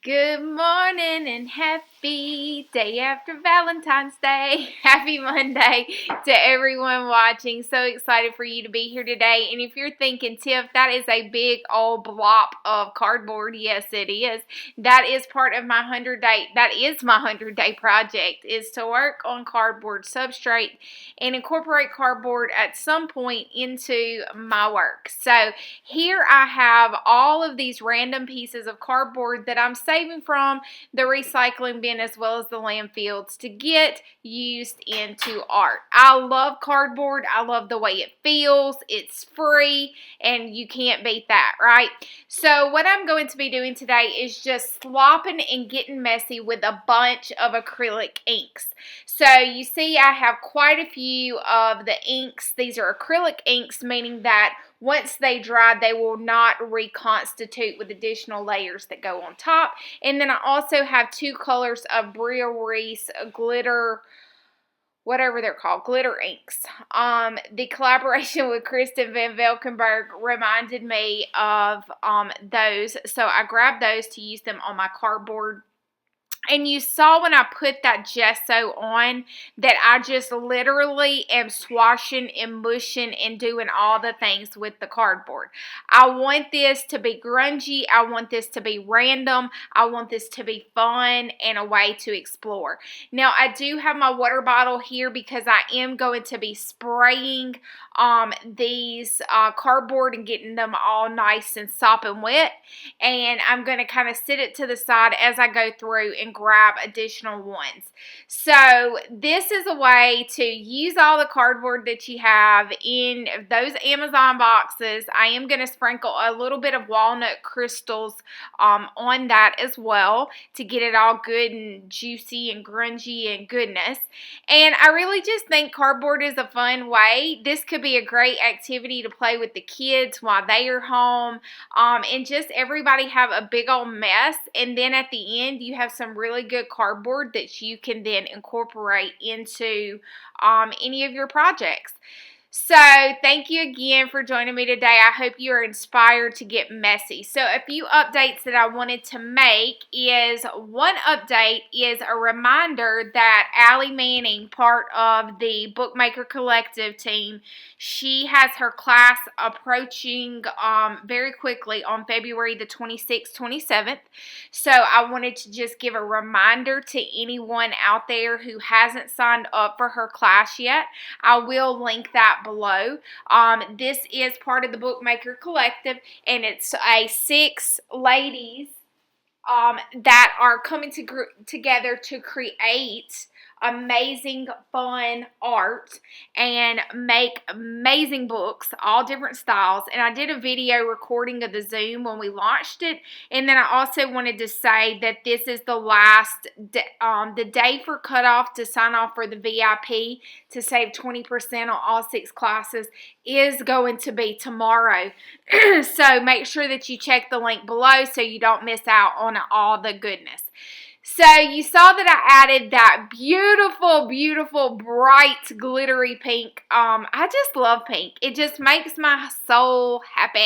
Good morning and happy day after Valentine's Day. Happy Monday to everyone watching. So excited for you to be here today. And if you're thinking, Tiff, that is a big old blob of cardboard. Yes, it is. That is part of my 100-day project, is to work on cardboard substrate and incorporate cardboard at some point into my work. So here I have all of these random pieces of cardboard that I'm saving from the recycling bin as well as the landfills to get used into art. I love cardboard. I love the way it feels. It's free and you can't beat that, right? So what I'm going to be doing today is just slopping and getting messy with a bunch of acrylic inks. So you see I have quite a few of the inks. These are acrylic inks, meaning that once they dry, they will not reconstitute with additional layers that go on top. And then I also have two colors of Bria Reese glitter, whatever they're called, glitter inks. The collaboration with Kristen Van Valkenburg reminded me of those. So I grabbed those to use them on my cardboard. And you saw when I put that gesso on that I just literally am swashing and mushing and doing all the things with the cardboard. I want this to be grungy. I want this to be random. I want this to be fun and a way to explore. Now, I do have my water bottle here because I am going to be spraying these cardboard and getting them all nice and sopping wet. And I'm going to kind of sit it to the side as I go through and grab additional ones. So this is a way to use all the cardboard that you have in those Amazon boxes. I am going to sprinkle a little bit of walnut crystals on that as well to get it all good and juicy and grungy and goodness. And I really just think cardboard is a fun way. This could be a great activity to play with the kids while they are home, and just everybody have a big old mess. And then at the end, you have some really good cardboard that you can then incorporate into any of your projects. So thank you again for joining me today. I hope you are inspired to get messy. So a few updates that I wanted to make is, one update is a reminder that Allie Manning, part of the Bookmaker Collective team, she has her class approaching very quickly on February the 26th, 27th. So I wanted to just give a reminder to anyone out there who hasn't signed up for her class yet. I will link that below. This is part of the Bookmaker Collective, and it's a 6 ladies that are coming together to create amazing, fun art and make amazing books, all different styles. And I did a video recording of the Zoom when we launched it. And then I also wanted to say that this is the last, the day for cutoff to sign off for the VIP to save 20% on all 6 classes is going to be tomorrow. So make sure that you check the link below so you don't miss out on all the goodness. So you saw that I added that beautiful, beautiful, bright, glittery pink. I just love pink. It just makes my soul happy.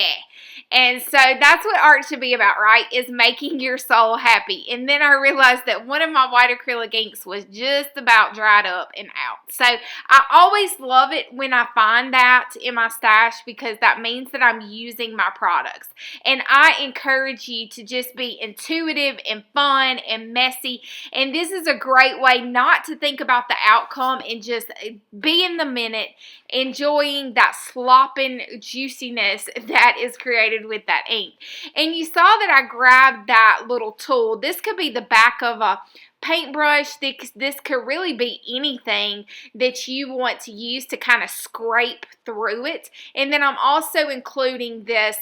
And so that's what art should be about, right? Is making your soul happy. And then I realized that one of my white acrylic inks was just about dried up and out. So I always love it when I find that in my stash because that means that I'm using my products. And I encourage you to just be intuitive and fun and messy. And this is a great way not to think about the outcome and just be in the minute, enjoying that slopping juiciness that is created with that ink. And you saw that I grabbed that little tool. This could be the back of a paintbrush. This could really be anything that you want to use to kind of scrape through it. And then I'm also including this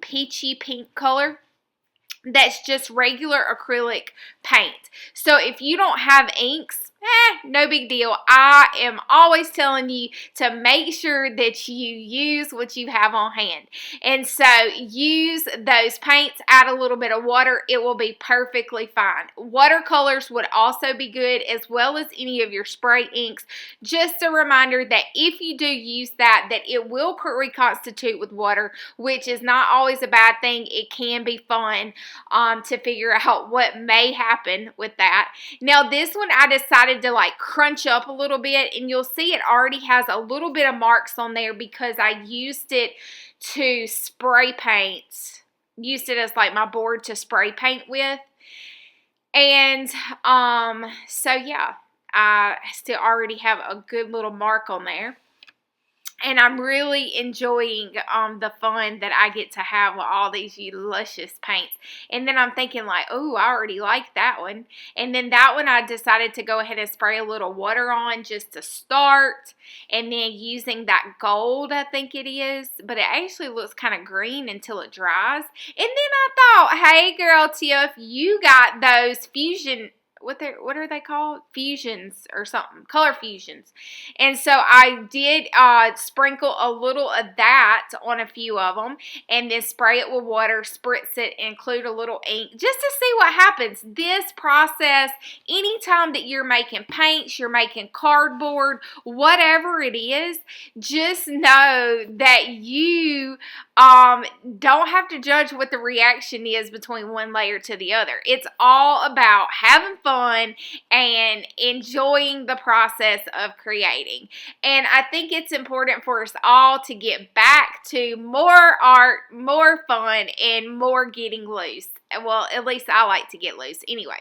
peachy pink color. That's just regular acrylic paint. So if you don't have inks, no big deal. I am always telling you to make sure that you use what you have on hand. And so use those paints, add a little bit of water. It will be perfectly fine. Watercolors would also be good, as well as any of your spray inks. Just a reminder that if you do use that it will reconstitute with water, which is not always a bad thing. It can be fun to figure out what may happen with that. Now this one I decided to like crunch up a little bit, and you'll see it already has a little bit of marks on there because I used it to spray paint. Used it as like my board to spray paint with. And so yeah, I still already have a good little mark on there. And I'm really enjoying the fun that I get to have with all these luscious paints. And then I'm thinking like, oh, I already like that one. And then that one I decided to go ahead and spray a little water on just to start. And then using that gold, I think it is. But it actually looks kind of green until it dries. And then I thought, hey girl Tiff, you got those fusion... What are they called? Fusions or something. Color fusions. And so I did sprinkle a little of that on a few of them. And then spray it with water. Spritz it. Include a little ink. Just to see what happens. This process, anytime that you're making paints, you're making cardboard, whatever it is, just know that you don't have to judge what the reaction is between one layer to the other. It's all about having fun and enjoying the process of creating. And I think it's important for us all to get back to more art, more fun, and more getting loose. Well, at least I like to get loose. Anyway,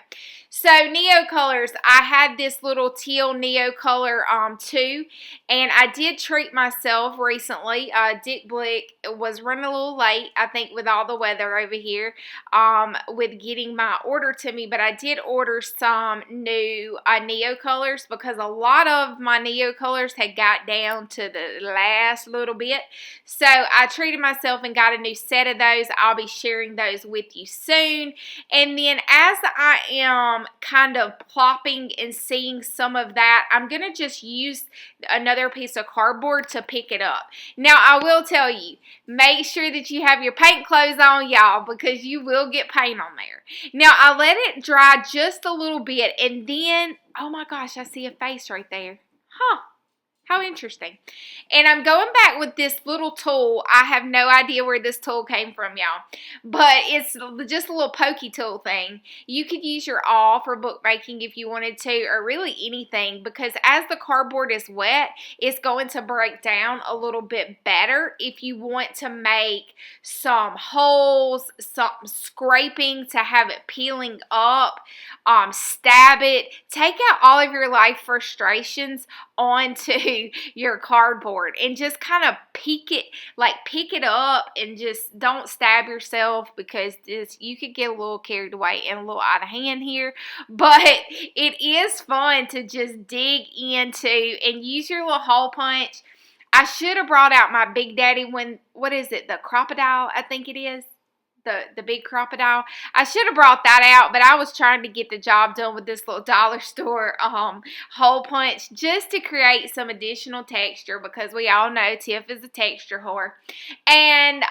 so Neocolors, I had this little teal Neocolor too, and I did treat myself recently. Dick Blick was running a little late, I think, with all the weather over here, with getting my order to me, but I did order some new Neocolors because a lot of my Neocolors had got down to the last little bit. So I treated myself and got a new set of those. I'll be sharing those with you soon. And then as I am kind of plopping and seeing some of that, I'm going to just use another piece of cardboard to pick it up. Now, I will tell you, make sure that you have your paint clothes on, y'all, because you will get paint on there. Now, I let it dry just a little bit, and then, oh my gosh, I see a face right there. Huh. How interesting. And I'm going back with this little tool. I have no idea where this tool came from, y'all. But it's just a little pokey tool thing. You could use your awl for bookmaking if you wanted to, or really anything, because as the cardboard is wet, it's going to break down a little bit better if you want to make some holes, some scraping to have it peeling up, stab it. Take out all of your life frustrations onto your cardboard and just kind of pick it up, and just don't stab yourself, because you could get a little carried away and a little out of hand here. But it is fun to just dig into and use your little hole punch. I should have brought out my Big Daddy what is it, the crocodile, I think it is. The big crocodile. I should have brought that out, but I was trying to get the job done with this little dollar store hole punch, just to create some additional texture, because we all know Tiff is a texture whore. And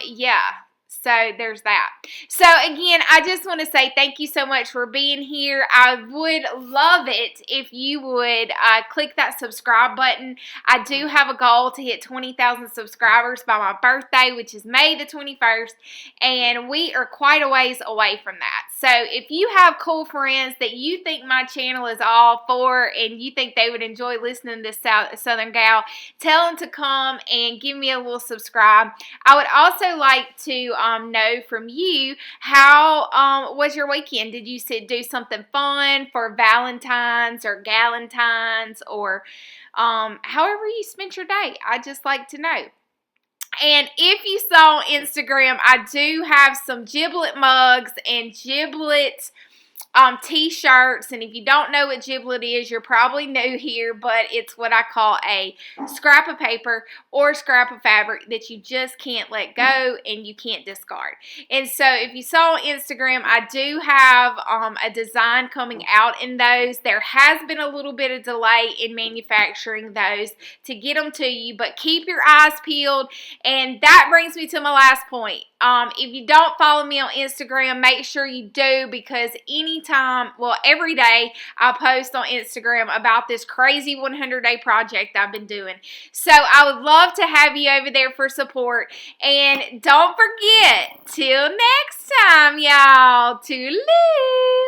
yeah. So there's that. So again, I just want to say thank you so much for being here. I would love it if you would click that subscribe button. I do have a goal to hit 20,000 subscribers by my birthday, which is May the 21st. And we are quite a ways away from that. So if you have cool friends that you think my channel is all for, and you think they would enjoy listening to this Southern Gal, tell them to come and give me a little subscribe. I would also like to know from you, how was your weekend? Did you do something fun for Valentine's or Galentine's, or however you spent your day? I'd just like to know. And if you saw on Instagram, I do have some Giblet mugs and Giblet t-shirts. And if you don't know what Giblet is, you're probably new here, but it's what I call a scrap of paper or scrap of fabric that you just can't let go and you can't discard. And so if you saw on Instagram, I do have a design coming out in those. There has been a little bit of delay in manufacturing those to get them to you, but keep your eyes peeled. And that brings me to my last point. If you don't follow me on Instagram, make sure you do, because anytime, well, every day I post on Instagram about this crazy 100-day project I've been doing. So I would love to have you over there for support. And don't forget, till next time, y'all, toodaloo.